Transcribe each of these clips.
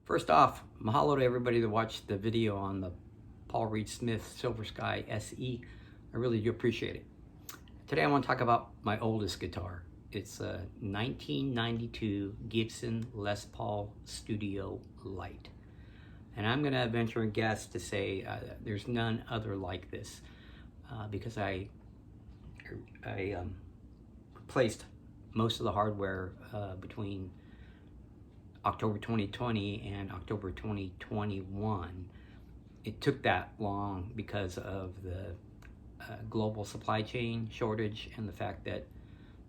First off, mahalo to everybody that watched the video on the Paul Reed Smith Silver Sky SE. I really do appreciate it. Today I want to talk about my oldest guitar. It's a 1992 Gibson Les Paul Studio Lite. And I'm going to venture and guess to say there's none other like this because I replaced most of the hardware between October 2020 and October 2021. It took that long because of the global supply chain shortage and the fact that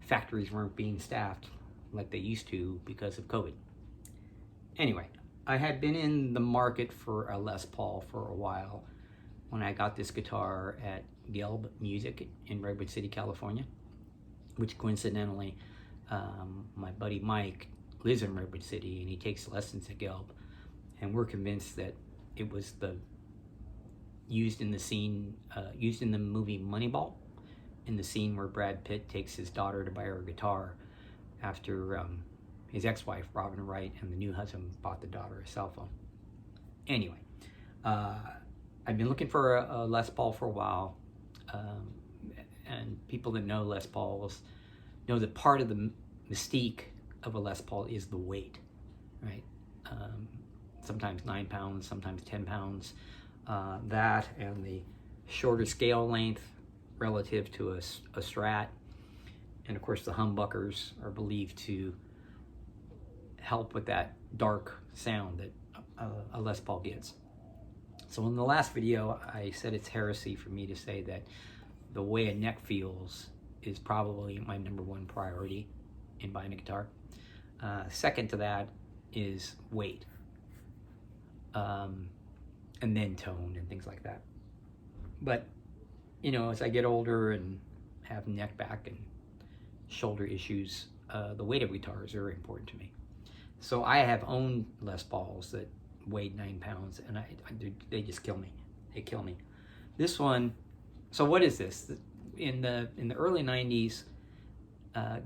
factories weren't being staffed like they used to because of COVID. Anyway, I had been in the market for a Les Paul for a while when I got this guitar at Gelb Music in Redwood City, California, which coincidentally, my buddy Mike lives in Redwood City and he takes lessons at Gelb, and we're convinced that it was used in the movie Moneyball, in the scene where Brad Pitt takes his daughter to buy her a guitar after his ex-wife Robin Wright and the new husband bought the daughter a cell phone. Anyway, I've been looking for a Les Paul for a while, and people that know Les Pauls know that part of the mystique of a Les Paul is the weight, right? Sometimes 9 pounds, sometimes 10 pounds. That and the shorter scale length relative to a Strat. And of course the humbuckers are believed to help with that dark sound that a Les Paul gets. So in the last video, I said it's heresy for me to say that the way a neck feels is probably my #1 priority in buying a guitar. Second to that is weight, and then tone and things like that. But, you know, as I get older and have neck, back, and shoulder issues, the weight of guitars is very important to me. So I have owned Les Pauls that weighed 9 pounds, and they just kill me. They kill me. This one, so what is this? In the early 90s,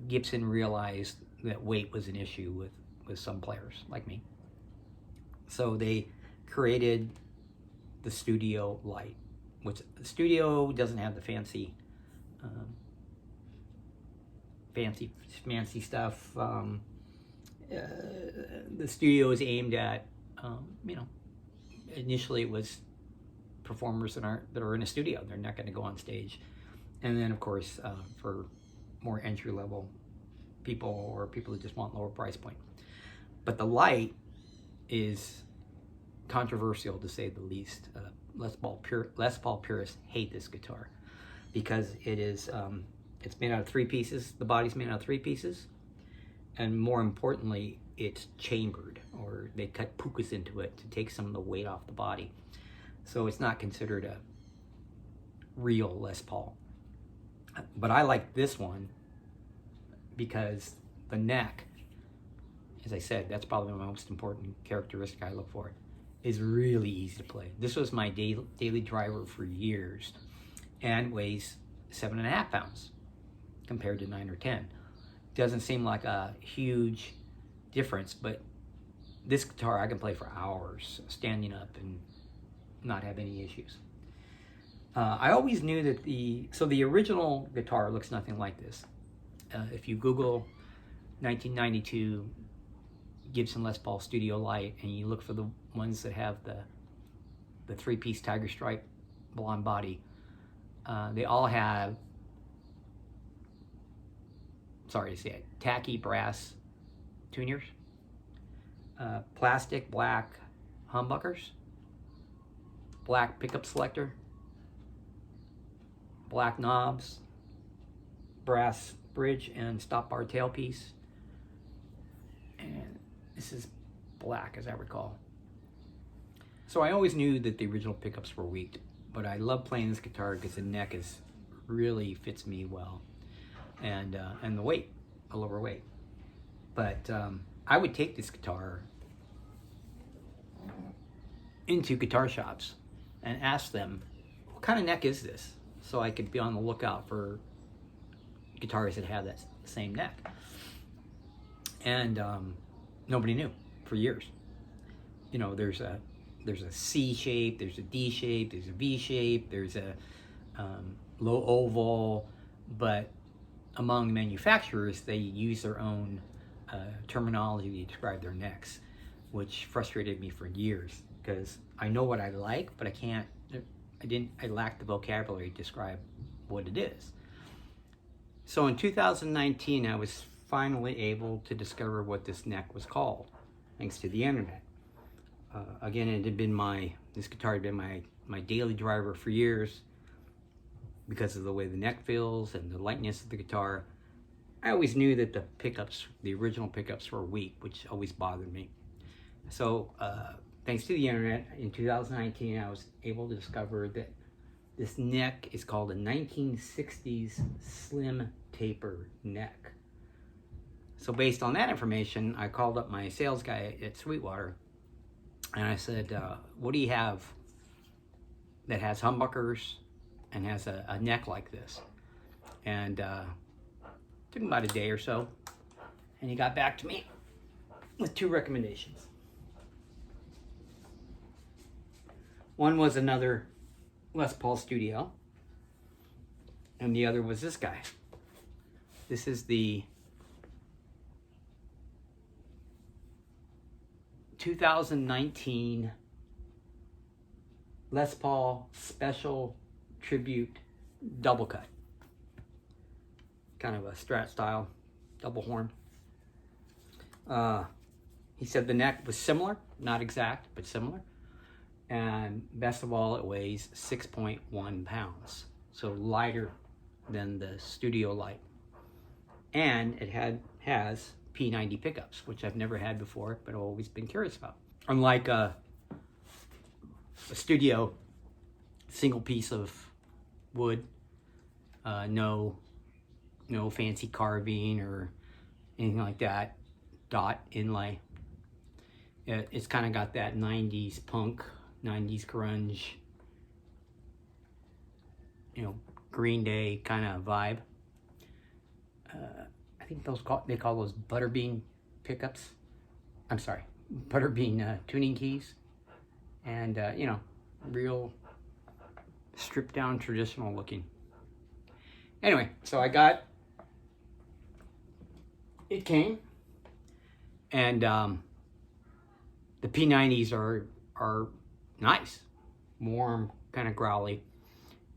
Gibson realized that weight was an issue with some players like me. So they created the Studio Lite, which the Studio doesn't have the fancy stuff. The Studio is aimed at, you know, initially it was performers that are in a studio. They're not going to go on stage. And then, of course, for more entry-level people or people that just want lower price point. But the Lite is controversial, to say the least. Les Paul purists hate this guitar because it is it's made out of 3 pieces. The body's made out of 3 pieces, and more importantly, it's chambered, or they cut pukas into it to take some of the weight off the body. So it's not considered a real Les Paul. But I like this one because the neck, as I said, that's probably the most important characteristic I look for, is really easy to play. This was my daily driver for years and weighs 7.5 pounds compared to 9 or 10. Doesn't seem like a huge difference, but this guitar I can play for hours standing up and not have any issues. I always knew that the original guitar looks nothing like this. If you Google 1992 Gibson Les Paul Studio Lite and you look for the ones that have the 3-piece tiger stripe blonde body, they all have, sorry to say it, tacky brass tuners, plastic black humbuckers, black pickup selector, black knobs, brass bridge and stop bar tailpiece, and this is black, as I recall. So I always knew that the original pickups were weak, but I love playing this guitar because the neck really fits me well, and the weight, a lower weight. But I would take this guitar into guitar shops and ask them, what kind of neck is this? So I could be on the lookout for guitars that have that same neck. And nobody knew for years. you know, there's a C shape, there's a D shape, there's a V shape, there's a low oval, but among the manufacturers, they use their own terminology to describe their necks, which frustrated me for years because I know what I like, but I lack the vocabulary to describe what it is. So in 2019, I was finally able to discover what this neck was called, thanks to the internet. Again, this guitar had been my daily driver for years because of the way the neck feels and the lightness of the guitar. I always knew that the original pickups were weak, which always bothered me. So thanks to the internet, in 2019, I was able to discover that this neck is called a 1960s slim taper neck. So based on that information, I called up my sales guy at Sweetwater and I said, what do you have that has humbuckers and has a neck like this? And took him about a day or so, and he got back to me with 2 recommendations. One was another Les Paul Studio, and the other was this guy. This is the 2019 Les Paul Special Tribute Double Cut. Kind of a Strat style double horn. He said the neck was similar, not exact, but similar. And best of all, it weighs 6.1 pounds. So lighter than the Studio Lite. And it has P90 pickups, which I've never had before, but I've always been curious about. Unlike a Studio single piece of wood, no fancy carving or anything like that, dot inlay. It's kind of got that 90s punk, 90s grunge, Green Day kind of vibe. I think they call those butterbean pickups. I'm sorry, butterbean tuning keys. And, real stripped down, traditional looking. Anyway, so it came, and the P90s are nice, warm, kind of growly,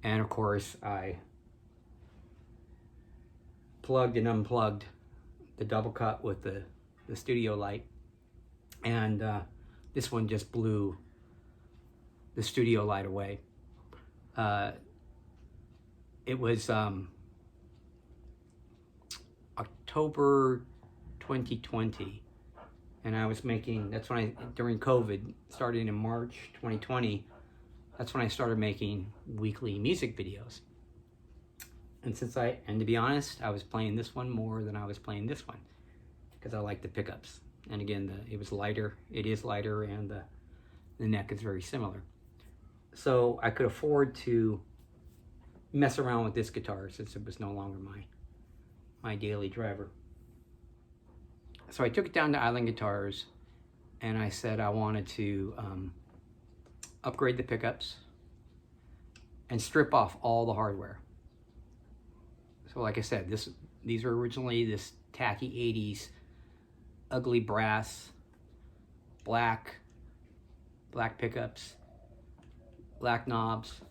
and of course I plugged and unplugged the double cut with the Studio Lite, and this one just blew the Studio Lite away. It was October 2020, and I was making, during COVID, starting in March 2020, that's when I started making weekly music videos. And to be honest, I was playing this one more than I was playing this one, because I like the pickups. And again, it is lighter, and the neck is very similar. So I could afford to mess around with this guitar since it was no longer my daily driver. So I took it down to Island Guitars, and I said I wanted to upgrade the pickups and strip off all the hardware. So like I said, these were originally this tacky 80s ugly brass, black pickups, black knobs,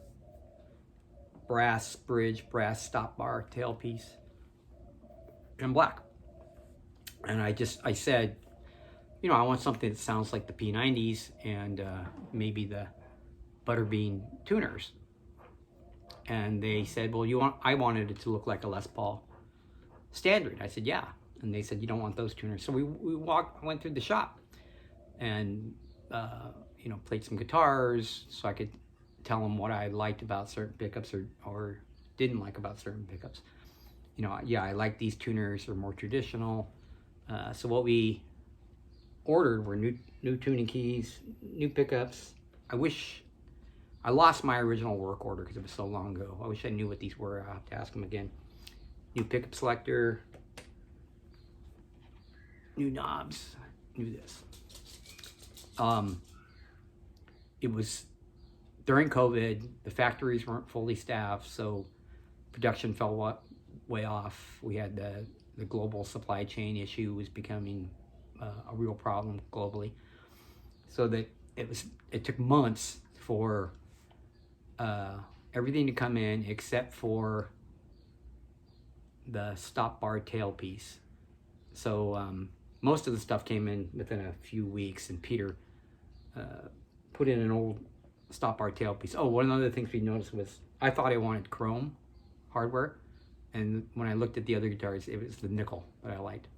brass bridge, brass stop bar, tailpiece, and black. And I said, I want something that sounds like the P90s and maybe the Butterbean tuners. And they said, well, I wanted it to look like a Les Paul standard. I said, yeah. And they said, you don't want those tuners. So we went through the shop and, played some guitars so I could tell them what I liked about certain pickups or didn't like about certain pickups. I like these tuners, are more traditional. So what we ordered were new tuning keys, new pickups. I lost my original work order because it was so long ago. I wish I knew what these were. I'll have to ask them again. New pickup selector, new knobs, new this. it was during COVID, the factories weren't fully staffed, so production fell way off. We had the global supply chain issue was becoming a real problem globally. So that it took months for everything to come in except for the stop bar tailpiece. So most of the stuff came in within a few weeks, and Peter put in an old stop bar tailpiece. Oh, one of the other things we noticed was I thought I wanted chrome hardware, and when I looked at the other guitars, it was the nickel that I liked.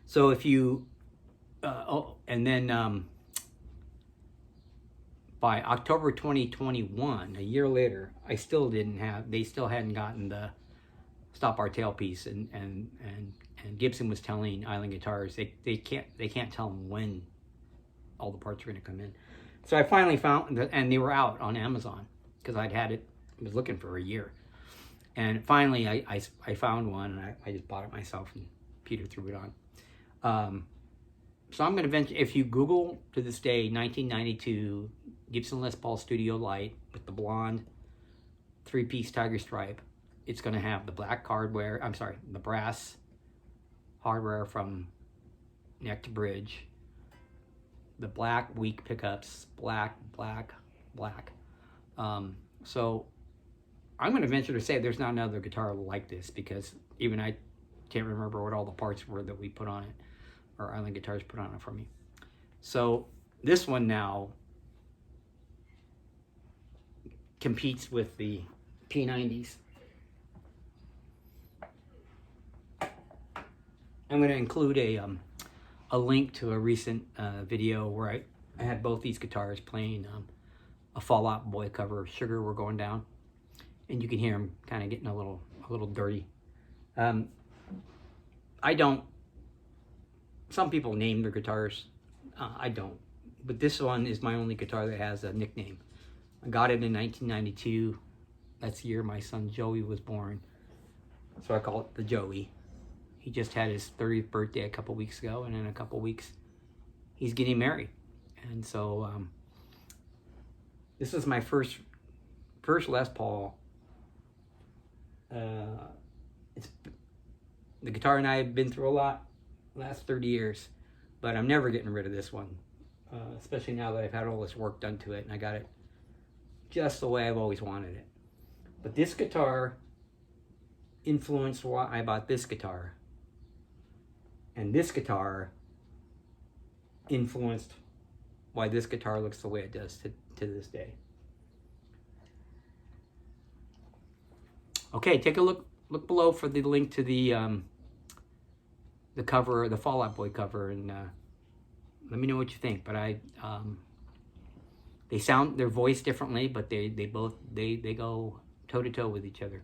So if you and then by October 2021, a year later, they still hadn't gotten the stop bar tailpiece, and Gibson was telling Island Guitars they can't tell them when all the parts are going to come in. So I finally found and they were out on Amazon because I was looking for a year, and finally I found one, and I just bought it myself, and Peter threw it on. So I'm going to venture, if you Google to this day 1992 Gibson Les Paul Studio Lite with the blonde 3-piece tiger stripe, it's going to have the black hardware, the brass hardware from neck to bridge, the black weak pickups, black. So I'm going to venture to say there's not another guitar like this, because even I can't remember what all the parts were that we put on it, or Island Guitars put on it for me. So this one now competes with the P90s. I'm going to include a link to a recent video where I had both these guitars playing a Fall Out Boy cover, Sugar We're Going Down, and you can hear them kind of getting a little dirty. I don't. Some people name their guitars. I don't. But this one is my only guitar that has a nickname. I got it in 1992. That's the year my son Joey was born. So I call it the Joey. He just had his 30th birthday a couple weeks ago, and in a couple weeks he's getting married. And so this is my first Les Paul. It's the guitar and I have been through a lot the last 30 years, but I'm never getting rid of this one, especially now that I've had all this work done to it and I got it just the way I've always wanted it. But this guitar influenced why I bought this guitar, and this guitar influenced why this guitar looks the way it does to this day. Okay, take a look below for the link to the cover, the Fall Out Boy cover, and let me know what you think. But they sound, they're voiced differently, but they both go toe to toe with each other.